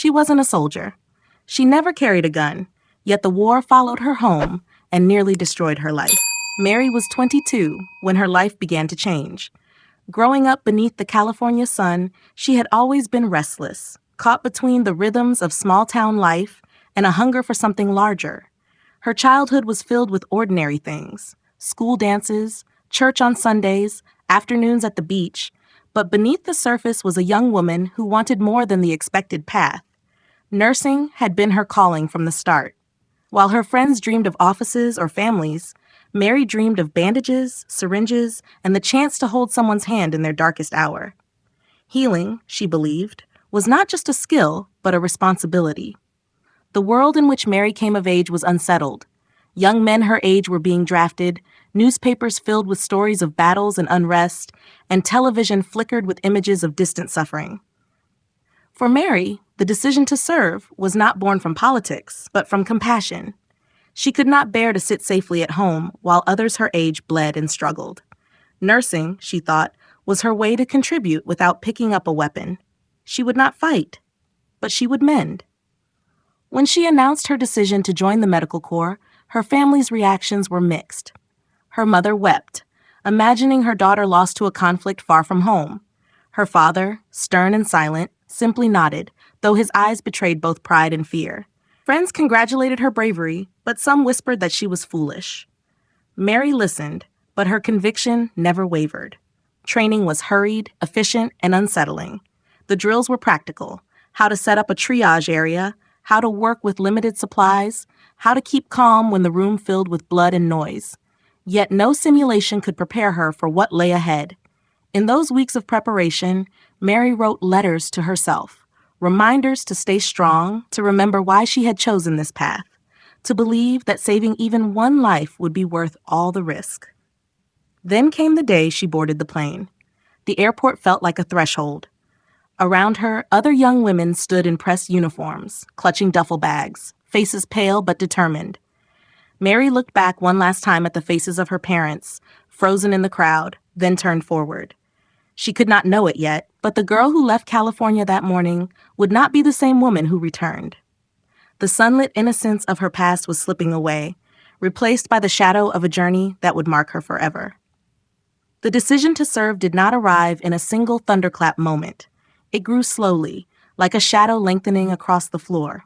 She wasn't a soldier. She never carried a gun, yet the war followed her home and nearly destroyed her life. Mary was 22 when her life began to change. Growing up beneath the California sun, she had always been restless, caught between the rhythms of small-town life and a hunger for something larger. Her childhood was filled with ordinary things: school dances, church on Sundays, afternoons at the beach, but beneath the surface was a young woman who wanted more than the expected path. Nursing had been her calling from the start. While her friends dreamed of offices or families, Mary dreamed of bandages, syringes, and the chance to hold someone's hand in their darkest hour. Healing, she believed, was not just a skill, but a responsibility. The world in which Mary came of age was unsettled. Young men her age were being drafted, newspapers filled with stories of battles and unrest, and television flickered with images of distant suffering. For Mary, the decision to serve was not born from politics, but from compassion. She could not bear to sit safely at home while others her age bled and struggled. Nursing, she thought, was her way to contribute without picking up a weapon. She would not fight, but she would mend. When she announced her decision to join the medical corps, her family's reactions were mixed. Her mother wept, imagining her daughter lost to a conflict far from home. Her father, stern and silent, simply nodded, though his eyes betrayed both pride and fear. Friends congratulated her bravery, but some whispered that she was foolish. Mary listened, but her conviction never wavered. Training was hurried, efficient, and unsettling. The drills were practical: how to set up a triage area, how to work with limited supplies, how to keep calm when the room filled with blood and noise. Yet no simulation could prepare her for what lay ahead. In those weeks of preparation, Mary wrote letters to herself, reminders to stay strong, to remember why she had chosen this path, to believe that saving even one life would be worth all the risk. Then came the day she boarded the plane. The airport felt like a threshold. Around her, other young women stood in pressed uniforms, clutching duffel bags, faces pale but determined. Mary looked back one last time at the faces of her parents, frozen in the crowd, then turned forward. She could not know it yet, but the girl who left California that morning would not be the same woman who returned. The sunlit innocence of her past was slipping away, replaced by the shadow of a journey that would mark her forever. The decision to serve did not arrive in a single thunderclap moment. It grew slowly, like a shadow lengthening across the floor.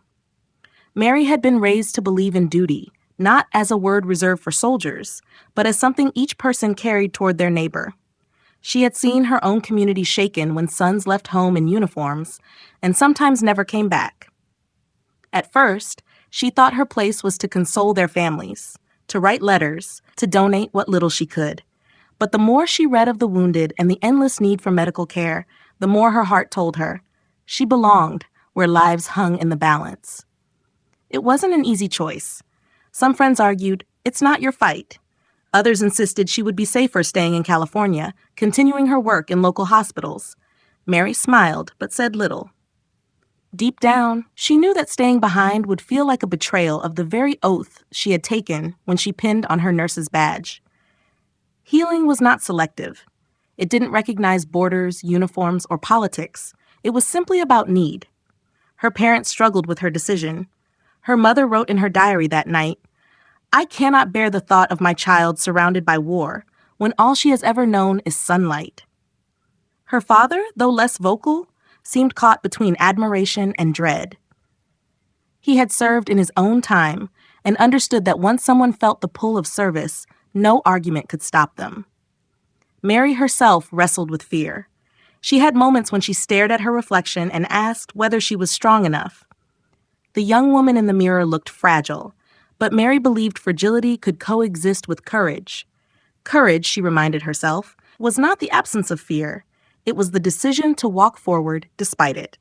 Mary had been raised to believe in duty, not as a word reserved for soldiers, but as something each person carried toward their neighbor. She had seen her own community shaken when sons left home in uniforms and sometimes never came back. At first, she thought her place was to console their families, to write letters, to donate what little she could. But the more she read of the wounded and the endless need for medical care, the more her heart told her she belonged where lives hung in the balance. It wasn't an easy choice. Some friends argued, it's not your fight. Others insisted she would be safer staying in California, continuing her work in local hospitals. Mary smiled, but said little. Deep down, she knew that staying behind would feel like a betrayal of the very oath she had taken when she pinned on her nurse's badge. Healing was not selective. It didn't recognize borders, uniforms, or politics. It was simply about need. Her parents struggled with her decision. Her mother wrote in her diary that night, "I cannot bear the thought of my child surrounded by war, when all she has ever known is sunlight." Her father, though less vocal, seemed caught between admiration and dread. He had served in his own time and understood that once someone felt the pull of service, no argument could stop them. Mary herself wrestled with fear. She had moments when she stared at her reflection and asked whether she was strong enough. The young woman in the mirror looked fragile, but Mary believed fragility could coexist with courage. Courage, she reminded herself, was not the absence of fear. It was the decision to walk forward despite it.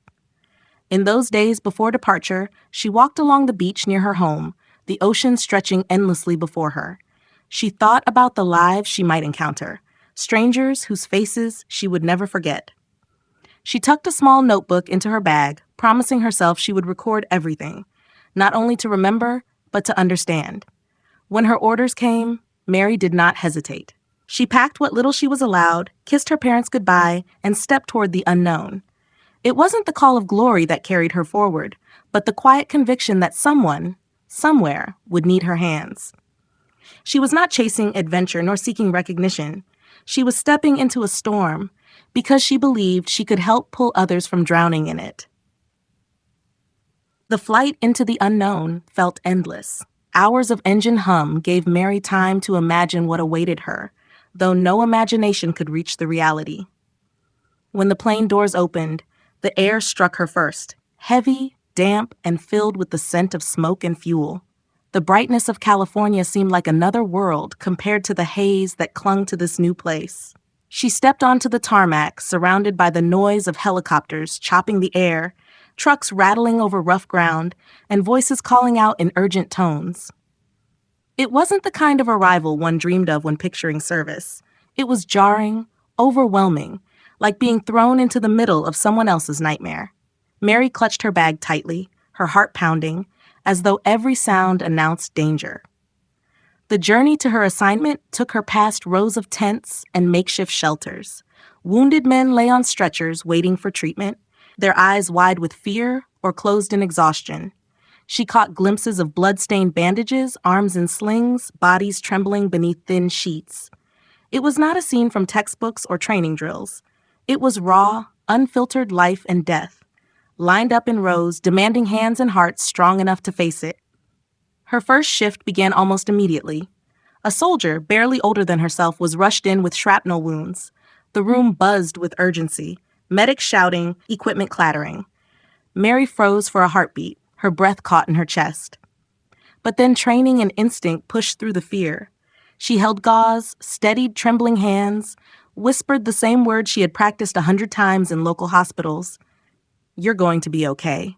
In those days before departure, she walked along the beach near her home, the ocean stretching endlessly before her. She thought about the lives she might encounter, strangers whose faces she would never forget. She tucked a small notebook into her bag, promising herself she would record everything, not only to remember, but to understand. When her orders came, Mary did not hesitate. She packed what little she was allowed, kissed her parents goodbye, and stepped toward the unknown. It wasn't the call of glory that carried her forward, but the quiet conviction that someone, somewhere, would need her hands. She was not chasing adventure nor seeking recognition. She was stepping into a storm because she believed she could help pull others from drowning in it. The flight into the unknown felt endless. Hours of engine hum gave Mary time to imagine what awaited her, though no imagination could reach the reality. When the plane doors opened, the air struck her first, heavy, damp, and filled with the scent of smoke and fuel. The brightness of California seemed like another world compared to the haze that clung to this new place. She stepped onto the tarmac, surrounded by the noise of helicopters chopping the air, trucks rattling over rough ground, and voices calling out in urgent tones. It wasn't the kind of arrival one dreamed of when picturing service. It was jarring, overwhelming, like being thrown into the middle of someone else's nightmare. Mary clutched her bag tightly, her heart pounding, as though every sound announced danger. The journey to her assignment took her past rows of tents and makeshift shelters. Wounded men lay on stretchers waiting for treatment, their eyes wide with fear or closed in exhaustion. She caught glimpses of blood-stained bandages, arms in slings, bodies trembling beneath thin sheets. It was not a scene from textbooks or training drills. It was raw, unfiltered life and death, lined up in rows, demanding hands and hearts strong enough to face it. Her first shift began almost immediately. A soldier, barely older than herself, was rushed in with shrapnel wounds. The room buzzed with urgency, medics shouting, equipment clattering. Mary froze for a heartbeat, her breath caught in her chest. But then training and instinct pushed through the fear. She held gauze, steadied trembling hands, whispered the same words she had practiced 100 times in local hospitals. "You're going to be okay."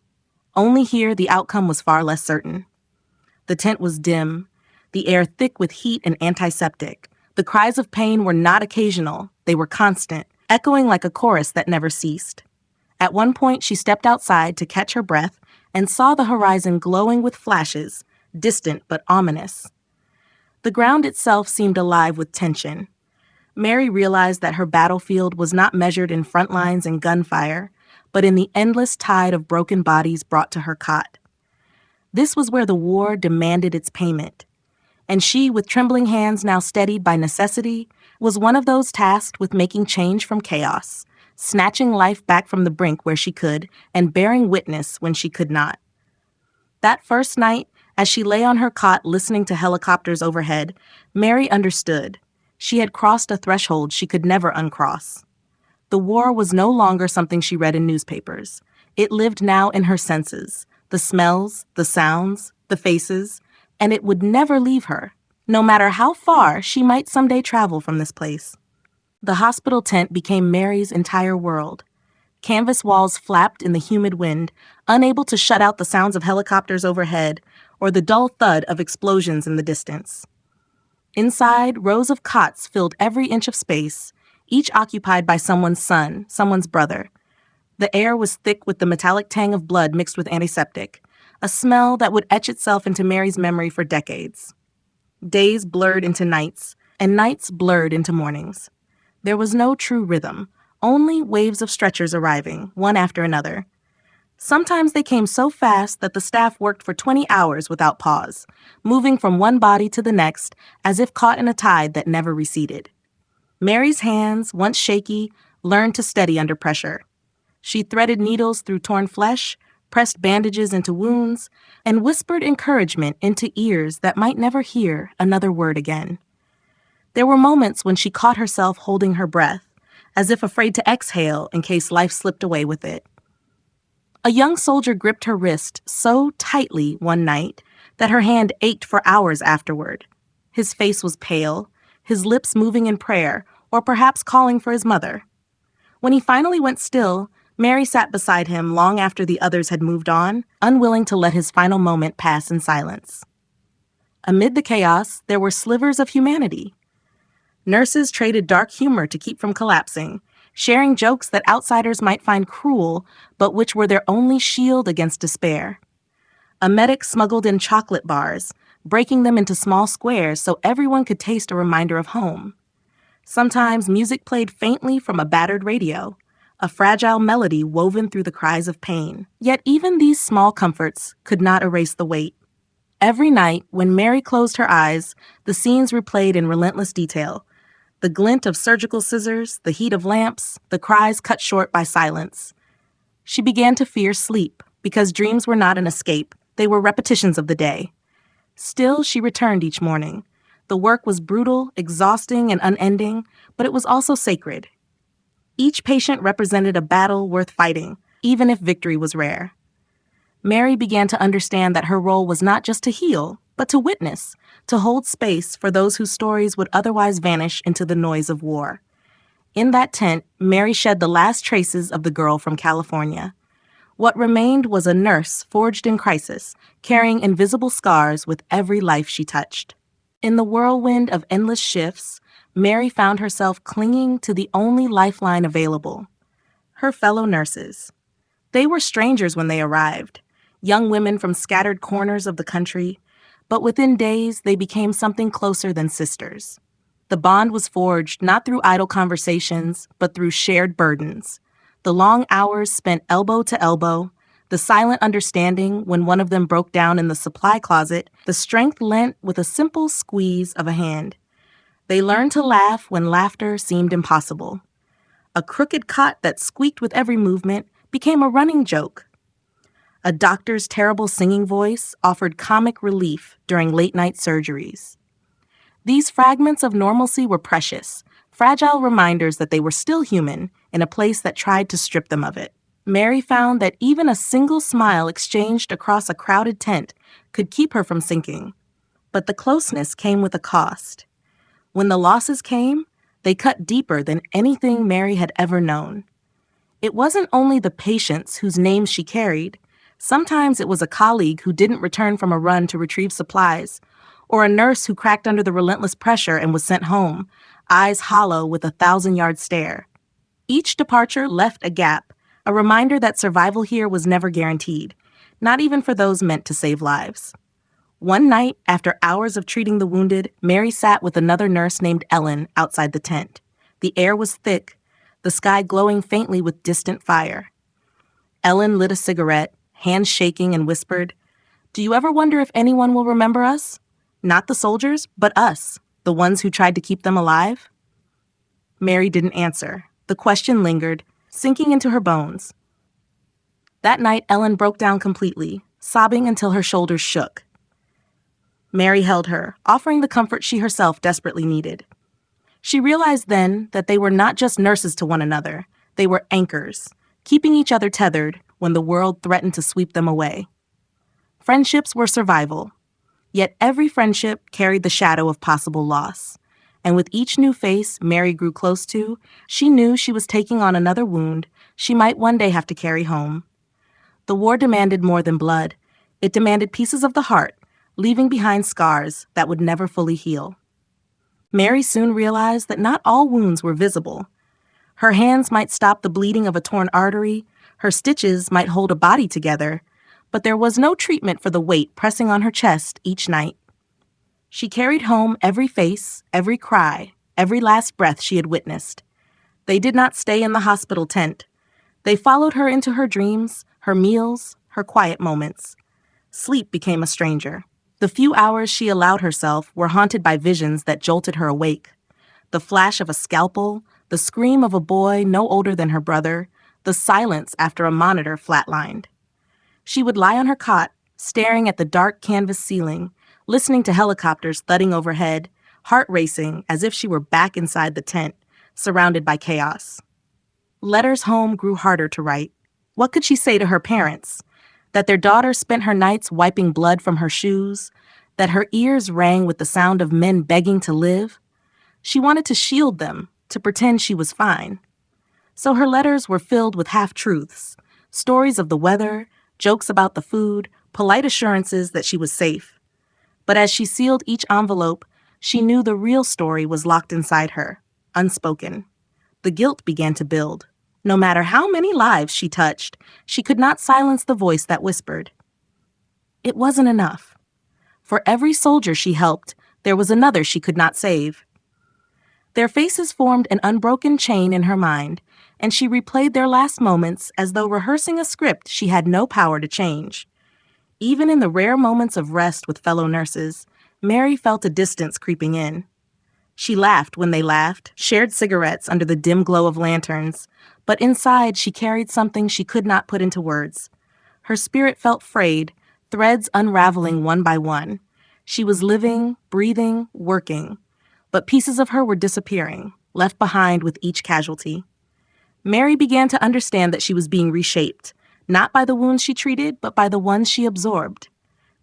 Only here the outcome was far less certain. The tent was dim, the air thick with heat and antiseptic. The cries of pain were not occasional, they were constant, echoing like a chorus that never ceased. At one point, she stepped outside to catch her breath and saw the horizon glowing with flashes, distant but ominous. The ground itself seemed alive with tension. Mary realized that her battlefield was not measured in front lines and gunfire, but in the endless tide of broken bodies brought to her cot. This was where the war demanded its payment, and she, with trembling hands now steadied by necessity, was one of those tasked with making change from chaos, snatching life back from the brink where she could, and bearing witness when she could not. That first night, as she lay on her cot listening to helicopters overhead, Mary understood. She had crossed a threshold she could never uncross. The war was no longer something she read in newspapers. It lived now in her senses, the smells, the sounds, the faces, and it would never leave her, no matter how far she might someday travel from this place. The hospital tent became Mary's entire world. Canvas walls flapped in the humid wind, unable to shut out the sounds of helicopters overhead or the dull thud of explosions in the distance. Inside, rows of cots filled every inch of space, each occupied by someone's son, someone's brother. The air was thick with the metallic tang of blood mixed with antiseptic, a smell that would etch itself into Mary's memory for decades. Days blurred into nights, and nights blurred into mornings. There was no true rhythm, only waves of stretchers arriving, one after another. Sometimes they came so fast that the staff worked for 20 hours without pause, moving from one body to the next as if caught in a tide that never receded. Mary's hands, once shaky, learned to steady under pressure. She threaded needles through torn flesh, pressed bandages into wounds, and whispered encouragement into ears that might never hear another word again. There were moments when she caught herself holding her breath, as if afraid to exhale in case life slipped away with it. A young soldier gripped her wrist so tightly one night that her hand ached for hours afterward. His face was pale, his lips moving in prayer, or perhaps calling for his mother. When he finally went still, Mary sat beside him long after the others had moved on, unwilling to let his final moment pass in silence. Amid the chaos, there were slivers of humanity. Nurses traded dark humor to keep from collapsing, sharing jokes that outsiders might find cruel, but which were their only shield against despair. A medic smuggled in chocolate bars, breaking them into small squares so everyone could taste a reminder of home. Sometimes music played faintly from a battered radio, a fragile melody woven through the cries of pain. Yet even these small comforts could not erase the weight. Every night, when Mary closed her eyes, the scenes replayed in relentless detail. The glint of surgical scissors, the heat of lamps, the cries cut short by silence. She began to fear sleep, because dreams were not an escape, they were repetitions of the day. Still, she returned each morning. The work was brutal, exhausting, and unending, but it was also sacred. Each patient represented a battle worth fighting, even if victory was rare. Mary began to understand that her role was not just to heal, but to witness, to hold space for those whose stories would otherwise vanish into the noise of war. In that tent, Mary shed the last traces of the girl from California. What remained was a nurse forged in crisis, carrying invisible scars with every life she touched. In the whirlwind of endless shifts, Mary found herself clinging to the only lifeline available: her fellow nurses. They were strangers when they arrived, young women from scattered corners of the country, but within days they became something closer than sisters. The bond was forged not through idle conversations, but through shared burdens. The long hours spent elbow to elbow, the silent understanding when one of them broke down in the supply closet, the strength lent with a simple squeeze of a hand. They learned to laugh when laughter seemed impossible. A crooked cot that squeaked with every movement became a running joke. A doctor's terrible singing voice offered comic relief during late-night surgeries. These fragments of normalcy were precious, fragile reminders that they were still human in a place that tried to strip them of it. Mary found that even a single smile exchanged across a crowded tent could keep her from sinking. But the closeness came with a cost. When the losses came, they cut deeper than anything Mary had ever known. It wasn't only the patients whose names she carried. Sometimes it was a colleague who didn't return from a run to retrieve supplies, or a nurse who cracked under the relentless pressure and was sent home, eyes hollow with a 1,000-yard stare. Each departure left a gap, a reminder that survival here was never guaranteed, not even for those meant to save lives. One night, after hours of treating the wounded, Mary sat with another nurse named Ellen outside the tent. The air was thick, the sky glowing faintly with distant fire. Ellen lit a cigarette, hands shaking, and whispered, "Do you ever wonder if anyone will remember us? Not the soldiers, but us, the ones who tried to keep them alive?" Mary didn't answer. The question lingered, sinking into her bones. That night, Ellen broke down completely, sobbing until her shoulders shook. Mary held her, offering the comfort she herself desperately needed. She realized then that they were not just nurses to one another. They were anchors, keeping each other tethered when the world threatened to sweep them away. Friendships were survival, yet every friendship carried the shadow of possible loss. And with each new face Mary grew close to, she knew she was taking on another wound she might one day have to carry home. The war demanded more than blood. It demanded pieces of the heart, leaving behind scars that would never fully heal. Mary soon realized that not all wounds were visible. Her hands might stop the bleeding of a torn artery, her stitches might hold a body together, but there was no treatment for the weight pressing on her chest each night. She carried home every face, every cry, every last breath she had witnessed. They did not stay in the hospital tent. They followed her into her dreams, her meals, her quiet moments. Sleep became a stranger. The few hours she allowed herself were haunted by visions that jolted her awake. The flash of a scalpel, the scream of a boy no older than her brother, the silence after a monitor flatlined. She would lie on her cot, staring at the dark canvas ceiling, listening to helicopters thudding overhead, heart racing as if she were back inside the tent, surrounded by chaos. Letters home grew harder to write. What could she say to her parents? That their daughter spent her nights wiping blood from her shoes? That her ears rang with the sound of men begging to live? She wanted to shield them, to pretend she was fine. So her letters were filled with half-truths, stories of the weather, jokes about the food, polite assurances that she was safe. But as she sealed each envelope, she knew the real story was locked inside her, unspoken. The guilt began to build. No matter how many lives she touched, she could not silence the voice that whispered. It wasn't enough. For every soldier she helped, there was another she could not save. Their faces formed an unbroken chain in her mind, and she replayed their last moments as though rehearsing a script she had no power to change. Even in the rare moments of rest with fellow nurses, Mary felt a distance creeping in. She laughed when they laughed, shared cigarettes under the dim glow of lanterns, but inside she carried something she could not put into words. Her spirit felt frayed, threads unraveling one by one. She was living, breathing, working, but pieces of her were disappearing, left behind with each casualty. Mary began to understand that she was being reshaped, not by the wounds she treated, but by the ones she absorbed.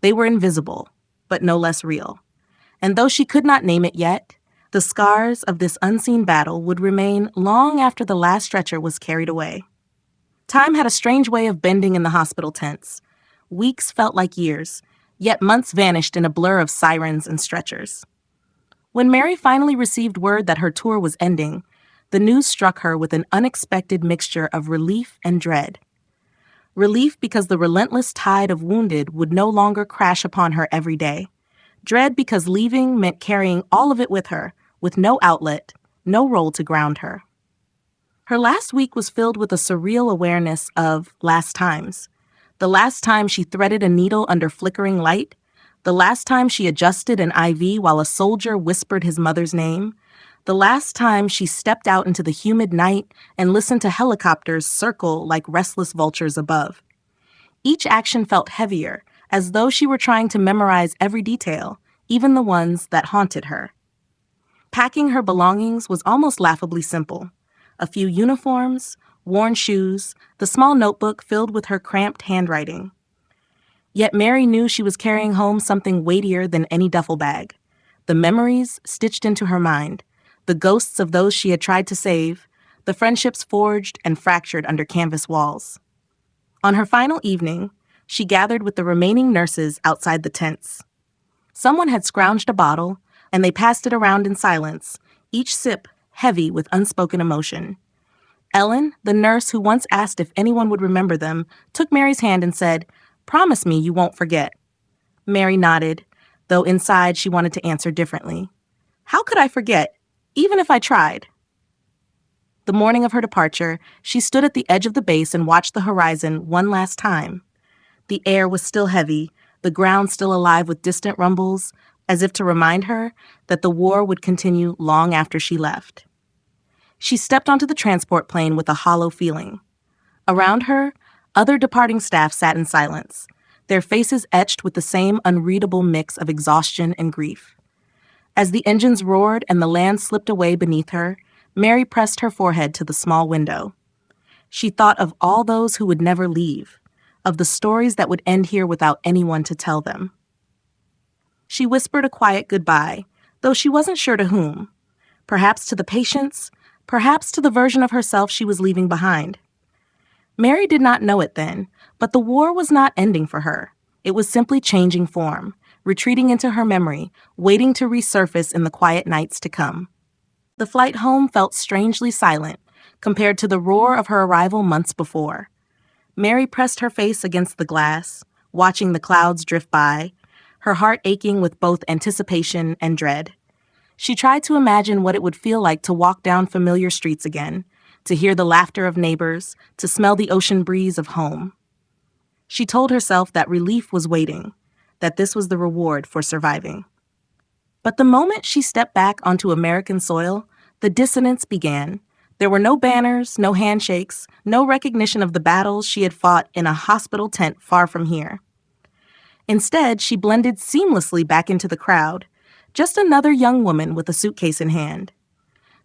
They were invisible, but no less real. And though she could not name it yet, the scars of this unseen battle would remain long after the last stretcher was carried away. Time had a strange way of bending in the hospital tents. Weeks felt like years, yet months vanished in a blur of sirens and stretchers. When Mary finally received word that her tour was ending, the news struck her with an unexpected mixture of relief and dread. Relief because the relentless tide of wounded would no longer crash upon her every day. Dread because leaving meant carrying all of it with her, with no outlet, no role to ground her. Her last week was filled with a surreal awareness of last times. The last time she threaded a needle under flickering light, the last time she adjusted an IV while a soldier whispered his mother's name, the last time she stepped out into the humid night and listened to helicopters circle like restless vultures above. Each action felt heavier, as though she were trying to memorize every detail, even the ones that haunted her. Packing her belongings was almost laughably simple. A few uniforms, worn shoes, the small notebook filled with her cramped handwriting. Yet Mary knew she was carrying home something weightier than any duffel bag. The memories stitched into her mind, the ghosts of those she had tried to save, the friendships forged and fractured under canvas walls. On her final evening, she gathered with the remaining nurses outside the tents. Someone had scrounged a bottle, and they passed it around in silence, each sip heavy with unspoken emotion. Ellen, the nurse who once asked if anyone would remember them, took Mary's hand and said, "Promise me you won't forget." Mary nodded, though inside she wanted to answer differently. How could I forget, even if I tried? The morning of her departure, she stood at the edge of the base and watched the horizon one last time. The air was still heavy, the ground still alive with distant rumbles, as if to remind her that the war would continue long after she left. She stepped onto the transport plane with a hollow feeling. Around her, other departing staff sat in silence, their faces etched with the same unreadable mix of exhaustion and grief. As the engines roared and the land slipped away beneath her, Mary pressed her forehead to the small window. She thought of all those who would never leave, of the stories that would end here without anyone to tell them. She whispered a quiet goodbye, though she wasn't sure to whom. Perhaps to the patients, perhaps to the version of herself she was leaving behind. Mary did not know it then, but the war was not ending for her. It was simply changing form, retreating into her memory, waiting to resurface in the quiet nights to come. The flight home felt strangely silent compared to the roar of her arrival months before. Mary pressed her face against the glass, watching the clouds drift by, her heart aching with both anticipation and dread. She tried to imagine what it would feel like to walk down familiar streets again, to hear the laughter of neighbors, to smell the ocean breeze of home. She told herself that relief was waiting, that this was the reward for surviving. But the moment she stepped back onto American soil, the dissonance began. There were no banners, no handshakes, no recognition of the battles she had fought in a hospital tent far from here. Instead, she blended seamlessly back into the crowd, just another young woman with a suitcase in hand.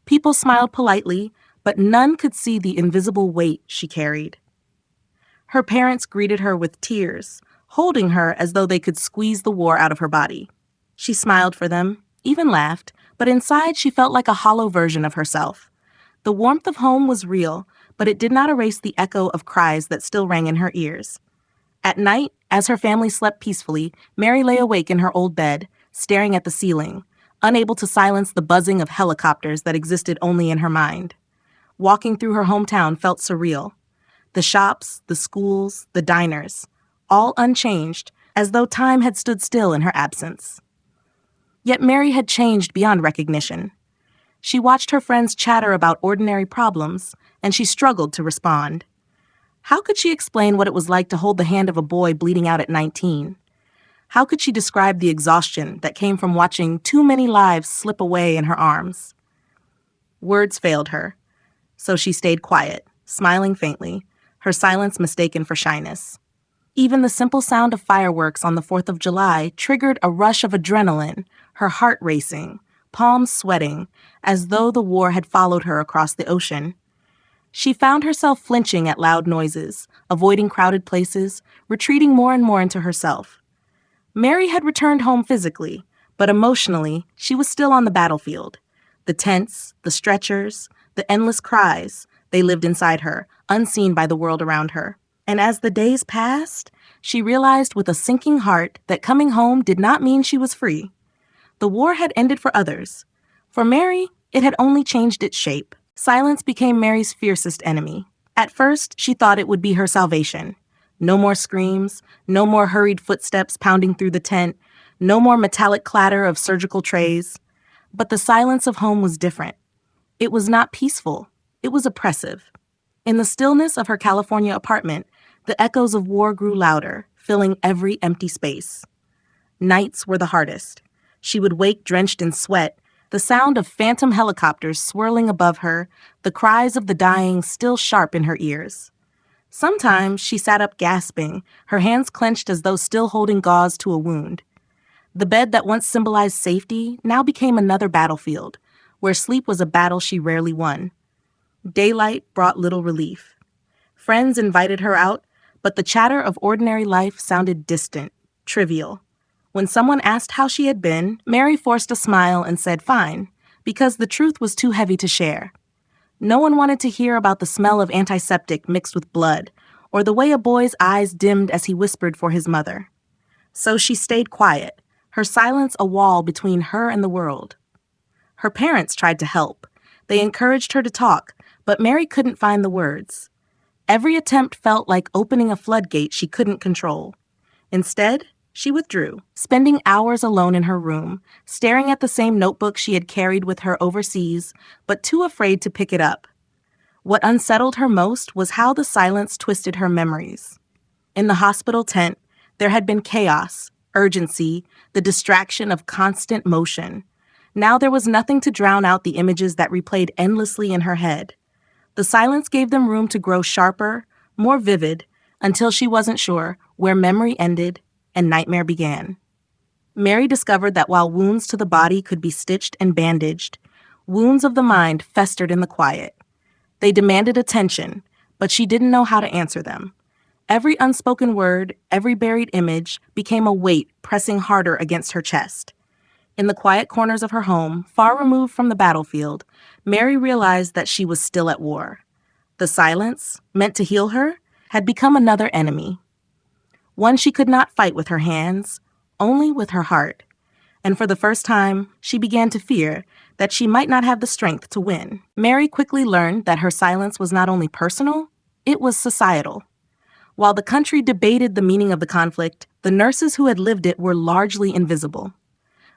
People smiled politely, but none could see the invisible weight she carried. Her parents greeted her with tears, holding her as though they could squeeze the war out of her body. She smiled for them, even laughed, but inside she felt like a hollow version of herself. The warmth of home was real, but it did not erase the echo of cries that still rang in her ears. At night, as her family slept peacefully, Mary lay awake in her old bed, staring at the ceiling, unable to silence the buzzing of helicopters that existed only in her mind. Walking through her hometown felt surreal. The shops, the schools, the diners, all unchanged, as though time had stood still in her absence. Yet Mary had changed beyond recognition. She watched her friends chatter about ordinary problems, and she struggled to respond. How could she explain what it was like to hold the hand of a boy bleeding out at 19? How could she describe the exhaustion that came from watching too many lives slip away in her arms? Words failed her, so she stayed quiet, smiling faintly, her silence mistaken for shyness. Even the simple sound of fireworks on the 4th of July triggered a rush of adrenaline, her heart racing, palms sweating, as though the war had followed her across the ocean. She found herself flinching at loud noises, avoiding crowded places, retreating more and more into herself. Mary had returned home physically, but emotionally, she was still on the battlefield. The tents, the stretchers, the endless cries, they lived inside her, unseen by the world around her. And as the days passed, she realized with a sinking heart that coming home did not mean she was free. The war had ended for others. For Mary, it had only changed its shape. Silence became Mary's fiercest enemy. At first, she thought it would be her salvation. No more screams, no more hurried footsteps pounding through the tent, no more metallic clatter of surgical trays. But the silence of home was different. It was not peaceful. It was oppressive. In the stillness of her California apartment, the echoes of war grew louder, filling every empty space. Nights were the hardest. She would wake drenched in sweat, the sound of phantom helicopters swirling above her, the cries of the dying still sharp in her ears. Sometimes she sat up gasping, her hands clenched as though still holding gauze to a wound. The bed that once symbolized safety now became another battlefield, where sleep was a battle she rarely won. Daylight brought little relief. Friends invited her out, but the chatter of ordinary life sounded distant, trivial. When someone asked how she had been, Mary forced a smile and said fine, because the truth was too heavy to share. No one wanted to hear about the smell of antiseptic mixed with blood, or the way a boy's eyes dimmed as he whispered for his mother. So she stayed quiet, her silence a wall between her and the world. Her parents tried to help. They encouraged her to talk, but Mary couldn't find the words. Every attempt felt like opening a floodgate she couldn't control. Instead, she withdrew, spending hours alone in her room, staring at the same notebook she had carried with her overseas, but too afraid to pick it up. What unsettled her most was how the silence twisted her memories. In the hospital tent, there had been chaos, urgency, the distraction of constant motion. Now there was nothing to drown out the images that replayed endlessly in her head. The silence gave them room to grow sharper, more vivid, until she wasn't sure where memory ended and nightmare began. Mary discovered that while wounds to the body could be stitched and bandaged, wounds of the mind festered in the quiet. They demanded attention, but she didn't know how to answer them. Every unspoken word, every buried image became a weight pressing harder against her chest. In the quiet corners of her home, far removed from the battlefield, Mary realized that she was still at war. The silence, meant to heal her, had become another enemy. One she could not fight with her hands, only with her heart. And for the first time, she began to fear that she might not have the strength to win. Mary quickly learned that her silence was not only personal, it was societal. While the country debated the meaning of the conflict, the nurses who had lived it were largely invisible.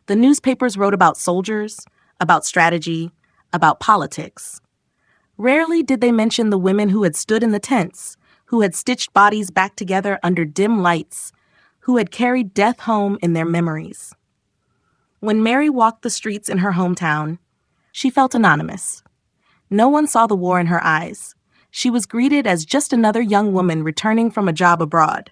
The newspapers wrote about soldiers, about strategy, about politics. Rarely did they mention the women who had stood in the tents, who had stitched bodies back together under dim lights, who had carried death home in their memories. When Mary walked the streets in her hometown, she felt anonymous. No one saw the war in her eyes. She was greeted as just another young woman returning from a job abroad.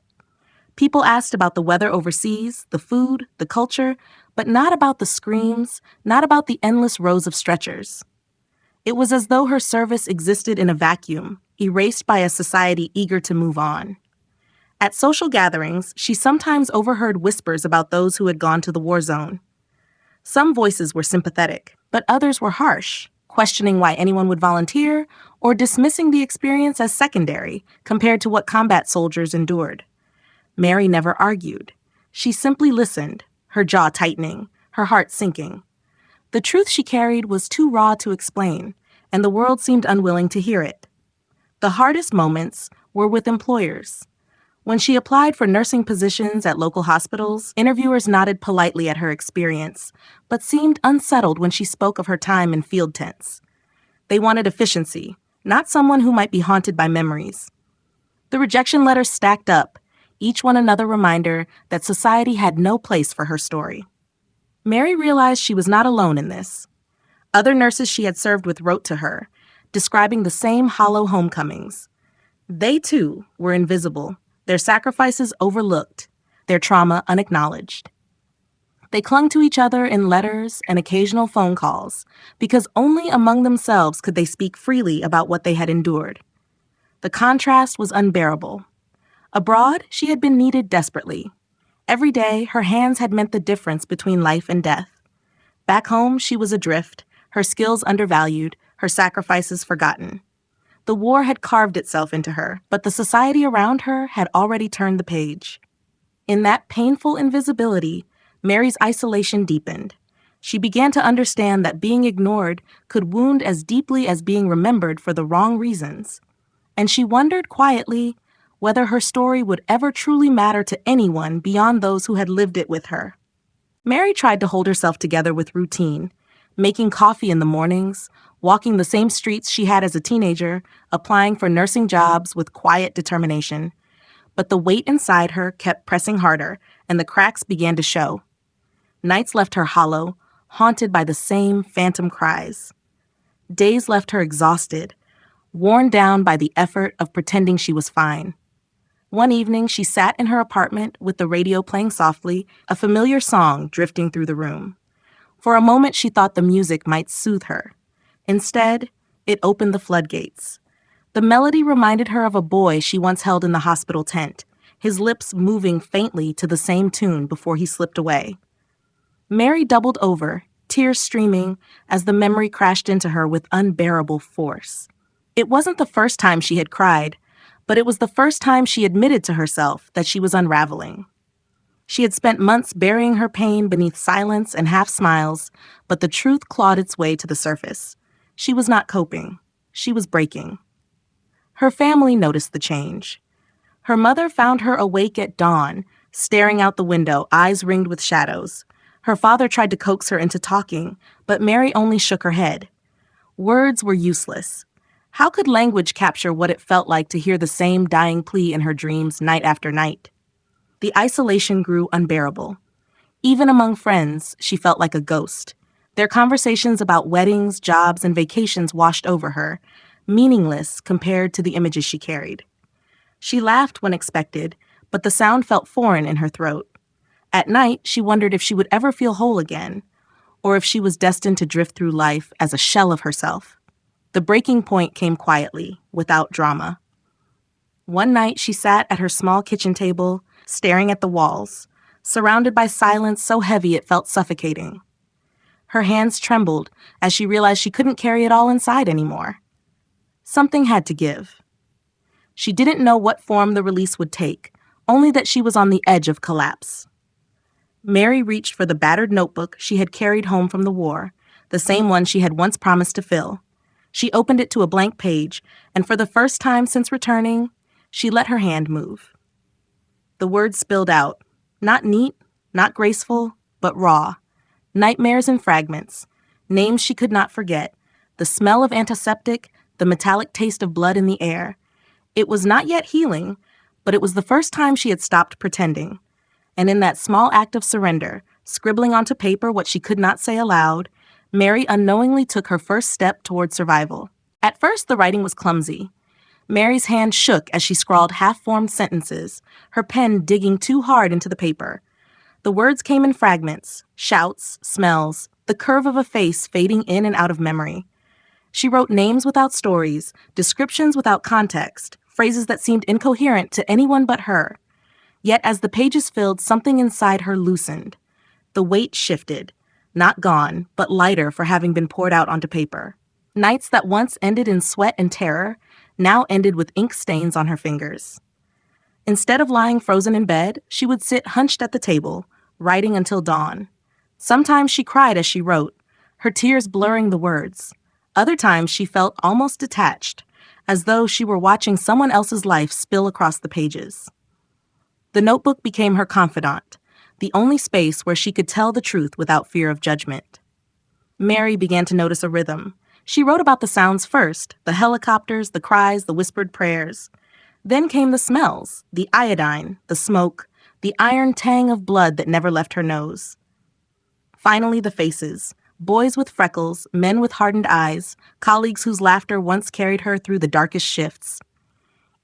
People asked about the weather overseas, the food, the culture, but not about the screams, not about the endless rows of stretchers. It was as though her service existed in a vacuum, erased by a society eager to move on. At social gatherings, she sometimes overheard whispers about those who had gone to the war zone. Some voices were sympathetic, but others were harsh, questioning why anyone would volunteer or dismissing the experience as secondary compared to what combat soldiers endured. Mary never argued. She simply listened, her jaw tightening, her heart sinking. The truth she carried was too raw to explain, and the world seemed unwilling to hear it. The hardest moments were with employers. When she applied for nursing positions at local hospitals, interviewers nodded politely at her experience, but seemed unsettled when she spoke of her time in field tents. They wanted efficiency, not someone who might be haunted by memories. The rejection letters stacked up, each one another reminder that society had no place for her story. Mary realized she was not alone in this. Other nurses she had served with wrote to her, describing the same hollow homecomings. They, too, were invisible, their sacrifices overlooked, their trauma unacknowledged. They clung to each other in letters and occasional phone calls, because only among themselves could they speak freely about what they had endured. The contrast was unbearable. Abroad, she had been needed desperately. Every day, her hands had meant the difference between life and death. Back home, she was adrift, her skills undervalued, her sacrifices forgotten. The war had carved itself into her, but the society around her had already turned the page. In that painful invisibility, Mary's isolation deepened. She began to understand that being ignored could wound as deeply as being remembered for the wrong reasons. And she wondered quietly whether her story would ever truly matter to anyone beyond those who had lived it with her. Mary tried to hold herself together with routine, making coffee in the mornings, walking the same streets she had as a teenager, applying for nursing jobs with quiet determination. But the weight inside her kept pressing harder, and the cracks began to show. Nights left her hollow, haunted by the same phantom cries. Days left her exhausted, worn down by the effort of pretending she was fine. One evening, she sat in her apartment with the radio playing softly, a familiar song drifting through the room. For a moment, she thought the music might soothe her. Instead, it opened the floodgates. The melody reminded her of a boy she once held in the hospital tent, his lips moving faintly to the same tune before he slipped away. Mary doubled over, tears streaming, as the memory crashed into her with unbearable force. It wasn't the first time she had cried, but it was the first time she admitted to herself that she was unraveling. She had spent months burying her pain beneath silence and half smiles, but the truth clawed its way to the surface. She was not coping. She was breaking. Her family noticed the change. Her mother found her awake at dawn, staring out the window, eyes ringed with shadows. Her father tried to coax her into talking, but Mary only shook her head. Words were useless. How could language capture what it felt like to hear the same dying plea in her dreams night after night? The isolation grew unbearable. Even among friends, she felt like a ghost. Their conversations about weddings, jobs, and vacations washed over her, meaningless compared to the images she carried. She laughed when expected, but the sound felt foreign in her throat. At night, she wondered if she would ever feel whole again, or if she was destined to drift through life as a shell of herself. The breaking point came quietly, without drama. One night, she sat at her small kitchen table, staring at the walls, surrounded by silence so heavy it felt suffocating. Her hands trembled as she realized she couldn't carry it all inside anymore. Something had to give. She didn't know what form the release would take, only that she was on the edge of collapse. Mary reached for the battered notebook she had carried home from the war, the same one she had once promised to fill. She opened it to a blank page, and for the first time since returning, she let her hand move. The words spilled out, not neat, not graceful, but raw. Nightmares in fragments, names she could not forget, the smell of antiseptic, the metallic taste of blood in the air. It was not yet healing, but it was the first time she had stopped pretending. And in that small act of surrender, scribbling onto paper what she could not say aloud, Mary unknowingly took her first step toward survival. At first, the writing was clumsy. Mary's hand shook as she scrawled half-formed sentences, her pen digging too hard into the paper. The words came in fragments, shouts, smells, the curve of a face fading in and out of memory. She wrote names without stories, descriptions without context, phrases that seemed incoherent to anyone but her. Yet as the pages filled, something inside her loosened. The weight shifted, not gone, but lighter for having been poured out onto paper. Nights that once ended in sweat and terror now ended with ink stains on her fingers. Instead of lying frozen in bed, she would sit hunched at the table, writing until dawn. Sometimes she cried as she wrote, her tears blurring the words. Other times she felt almost detached, as though she were watching someone else's life spill across the pages. The notebook became her confidant, the only space where she could tell the truth without fear of judgment. Mary began to notice a rhythm. She wrote about the sounds first, the helicopters, the cries, the whispered prayers. Then came the smells, the iodine, the smoke, the iron tang of blood that never left her nose. Finally, the faces. Boys with freckles, men with hardened eyes, colleagues whose laughter once carried her through the darkest shifts.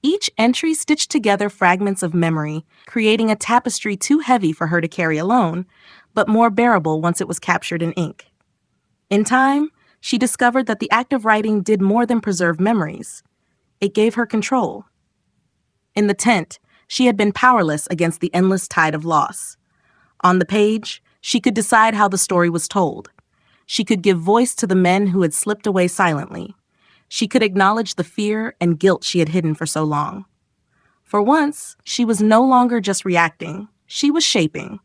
Each entry stitched together fragments of memory, creating a tapestry too heavy for her to carry alone, but more bearable once it was captured in ink. In time, she discovered that the act of writing did more than preserve memories. It gave her control. In the tent, she had been powerless against the endless tide of loss. On the page, she could decide how the story was told. She could give voice to the men who had slipped away silently. She could acknowledge the fear and guilt she had hidden for so long. For once, she was no longer just reacting. She was shaping.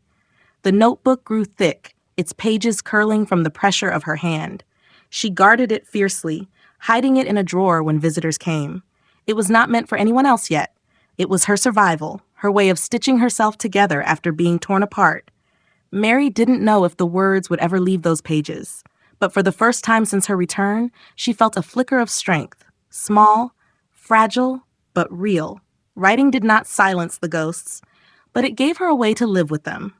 The notebook grew thick, its pages curling from the pressure of her hand. She guarded it fiercely, hiding it in a drawer when visitors came. It was not meant for anyone else yet. It was her survival, her way of stitching herself together after being torn apart. Mary didn't know if the words would ever leave those pages, but for the first time since her return, she felt a flicker of strength, small, fragile, but real. Writing did not silence the ghosts, but it gave her a way to live with them.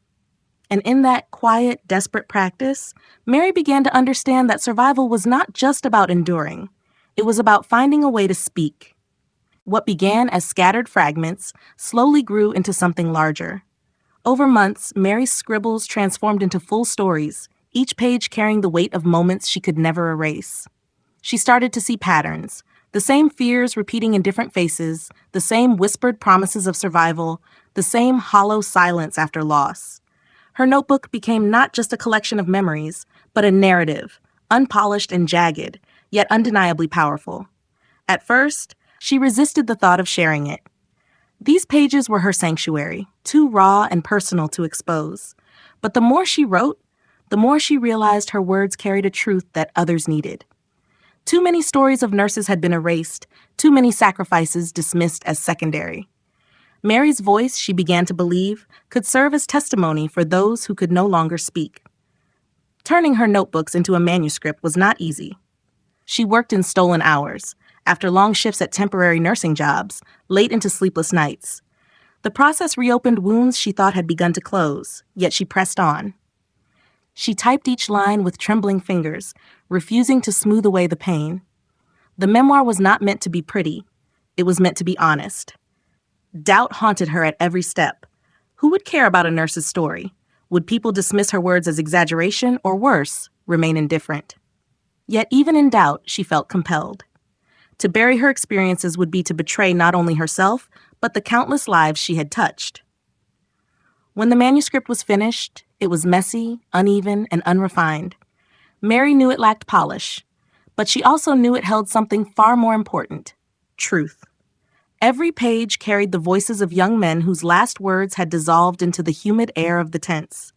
And in that quiet, desperate practice, Mary began to understand that survival was not just about enduring. It was about finding a way to speak. What began as scattered fragments slowly grew into something larger. Over months, Mary's scribbles transformed into full stories, each page carrying the weight of moments she could never erase. She started to see patterns, the same fears repeating in different faces, the same whispered promises of survival, the same hollow silence after loss. Her notebook became not just a collection of memories, but a narrative, unpolished and jagged, yet undeniably powerful. At first, she resisted the thought of sharing it. These pages were her sanctuary, too raw and personal to expose. But the more she wrote, the more she realized her words carried a truth that others needed. Too many stories of nurses had been erased, too many sacrifices dismissed as secondary. Mary's voice, she began to believe, could serve as testimony for those who could no longer speak. Turning her notebooks into a manuscript was not easy. She worked in stolen hours, after long shifts at temporary nursing jobs, late into sleepless nights. The process reopened wounds she thought had begun to close, yet she pressed on. She typed each line with trembling fingers, refusing to smooth away the pain. The memoir was not meant to be pretty. It was meant to be honest. Doubt haunted her at every step. Who would care about a nurse's story? Would people dismiss her words as exaggeration, or worse, remain indifferent? Yet even in doubt, she felt compelled. To bury her experiences would be to betray not only herself, but the countless lives she had touched. When the manuscript was finished, it was messy, uneven, and unrefined. Mary knew it lacked polish, but she also knew it held something far more important: truth. Every page carried the voices of young men whose last words had dissolved into the humid air of the tents.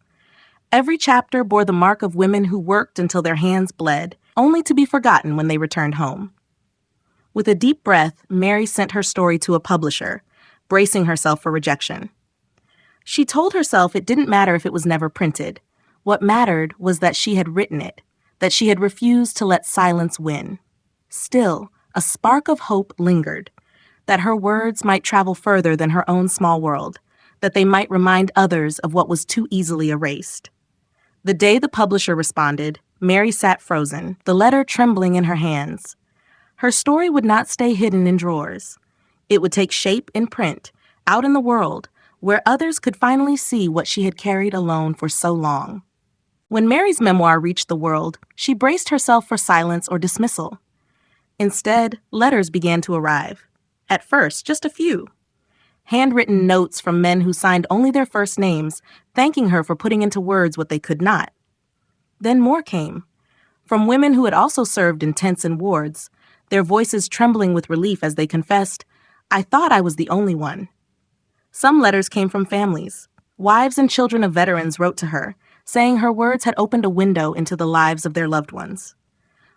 Every chapter bore the mark of women who worked until their hands bled, only to be forgotten when they returned home. With a deep breath, Mary sent her story to a publisher, bracing herself for rejection. She told herself it didn't matter if it was never printed. What mattered was that she had written it, that she had refused to let silence win. Still, a spark of hope lingered, that her words might travel further than her own small world, that they might remind others of what was too easily erased. The day the publisher responded, Mary sat frozen, the letter trembling in her hands. Her story would not stay hidden in drawers. It would take shape in print, out in the world, where others could finally see what she had carried alone for so long. When Mary's memoir reached the world, she braced herself for silence or dismissal. Instead, letters began to arrive. At first, just a few. Handwritten notes from men who signed only their first names, thanking her for putting into words what they could not. Then more came. From women who had also served in tents and wards, their voices trembling with relief as they confessed, "I thought I was the only one." Some letters came from families. Wives and children of veterans wrote to her, saying her words had opened a window into the lives of their loved ones.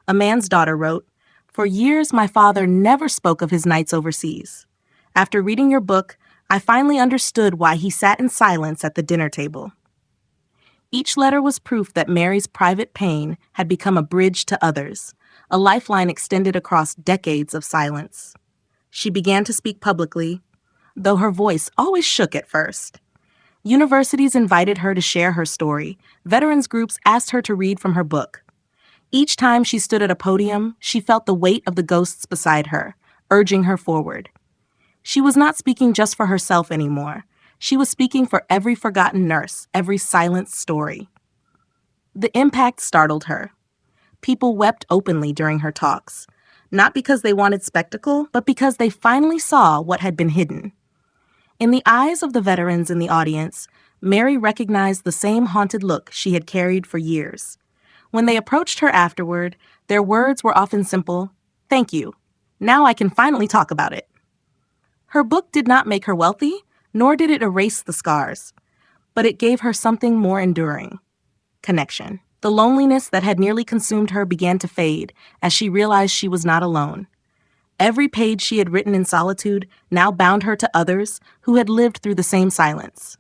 A man's daughter wrote, "For years my father never spoke of his nights overseas. After reading your book, I finally understood why he sat in silence at the dinner table. Each letter was proof that Mary's private pain had become a bridge to others, a lifeline extended across decades of silence. She began to speak publicly, though her voice always shook at first. Universities invited her to share her story. Veterans groups asked her to read from her book. Each time she stood at a podium, she felt the weight of the ghosts beside her, urging her forward. She was not speaking just for herself anymore. She was speaking for every forgotten nurse, every silenced story. The impact startled her. People wept openly during her talks, not because they wanted spectacle, but because they finally saw what had been hidden. In the eyes of the veterans in the audience, Mary recognized the same haunted look she had carried for years. When they approached her afterward, their words were often simple, "Thank you. Now I can finally talk about it." Her book did not make her wealthy, nor did it erase the scars, but it gave her something more enduring: connection. The loneliness that had nearly consumed her began to fade as she realized she was not alone. Every page she had written in solitude now bound her to others who had lived through the same silence.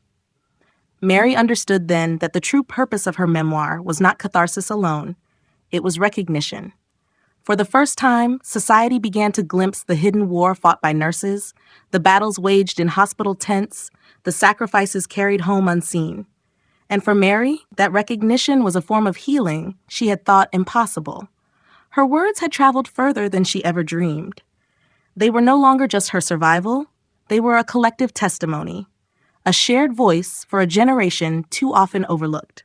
Mary understood then that the true purpose of her memoir was not catharsis alone, it was recognition. For the first time, society began to glimpse the hidden war fought by nurses, the battles waged in hospital tents, the sacrifices carried home unseen. And for Mary, that recognition was a form of healing she had thought impossible. Her words had traveled further than she ever dreamed. They were no longer just her survival, they were a collective testimony, a shared voice for a generation too often overlooked.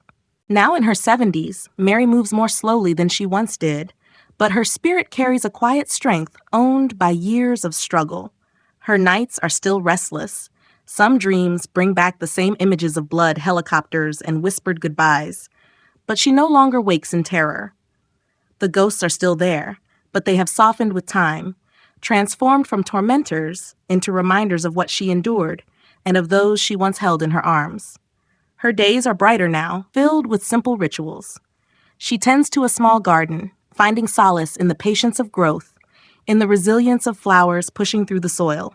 Now in her 70s, Mary moves more slowly than she once did, but her spirit carries a quiet strength owned by years of struggle. Her nights are still restless. Some dreams bring back the same images of blood, helicopters, and whispered goodbyes, but she no longer wakes in terror. The ghosts are still there, but they have softened with time, transformed from tormentors into reminders of what she endured and of those she once held in her arms. Her days are brighter now, filled with simple rituals. She tends to a small garden, finding solace in the patience of growth, in the resilience of flowers pushing through the soil.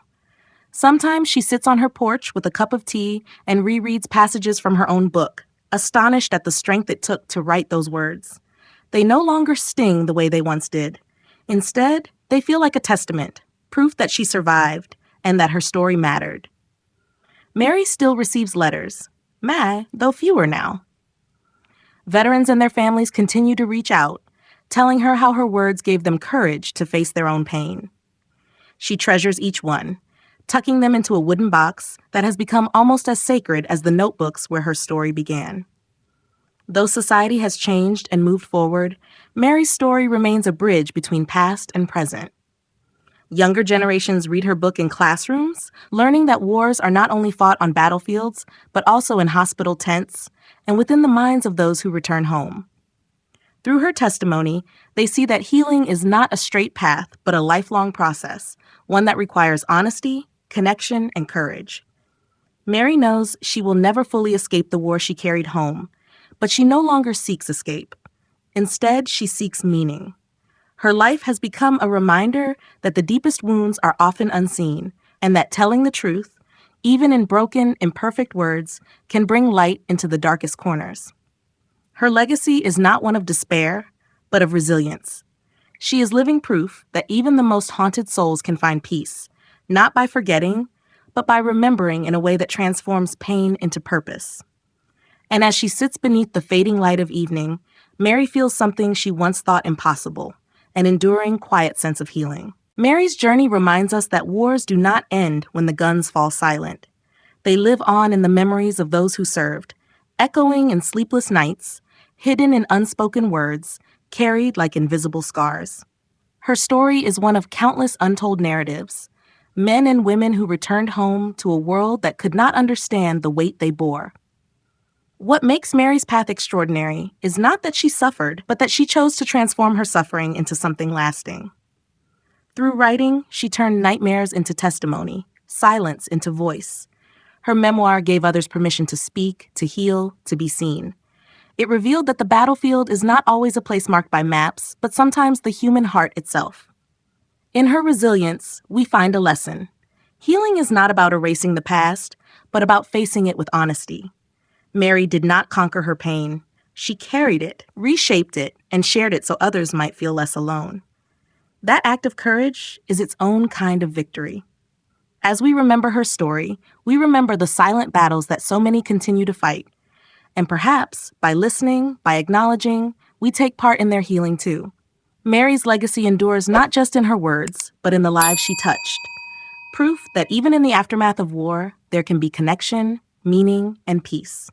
Sometimes she sits on her porch with a cup of tea and rereads passages from her own book, astonished at the strength it took to write those words. They no longer sting the way they once did. Instead, they feel like a testament, proof that she survived and that her story mattered. Mary still receives letters, though fewer now. Veterans and their families continue to reach out, telling her how her words gave them courage to face their own pain. She treasures each one, tucking them into a wooden box that has become almost as sacred as the notebooks where her story began. Though society has changed and moved forward, Mary's story remains a bridge between past and present. Younger generations read her book in classrooms, learning that wars are not only fought on battlefields, but also in hospital tents and within the minds of those who return home. Through her testimony, they see that healing is not a straight path, but a lifelong process, one that requires honesty, connection, and courage. Mary knows she will never fully escape the war she carried home, but she no longer seeks escape. Instead, she seeks meaning. Her life has become a reminder that the deepest wounds are often unseen, and that telling the truth, even in broken, imperfect words, can bring light into the darkest corners. Her legacy is not one of despair, but of resilience. She is living proof that even the most haunted souls can find peace, not by forgetting, but by remembering in a way that transforms pain into purpose. And as she sits beneath the fading light of evening, Mary feels something she once thought impossible, an enduring, quiet sense of healing. Mary's journey reminds us that wars do not end when the guns fall silent. They live on in the memories of those who served, echoing in sleepless nights, hidden in unspoken words, carried like invisible scars. Her story is one of countless untold narratives, men and women who returned home to a world that could not understand the weight they bore. What makes Mary's path extraordinary is not that she suffered, but that she chose to transform her suffering into something lasting. Through writing, she turned nightmares into testimony, silence into voice. Her memoir gave others permission to speak, to heal, to be seen. It revealed that the battlefield is not always a place marked by maps, but sometimes the human heart itself. In her resilience, we find a lesson. Healing is not about erasing the past, but about facing it with honesty. Mary did not conquer her pain. She carried it, reshaped it, and shared it so others might feel less alone. That act of courage is its own kind of victory. As we remember her story, we remember the silent battles that so many continue to fight. And perhaps, by listening, by acknowledging, we take part in their healing too. Mary's legacy endures not just in her words, but in the lives she touched. Proof that even in the aftermath of war, there can be connection, meaning, and peace.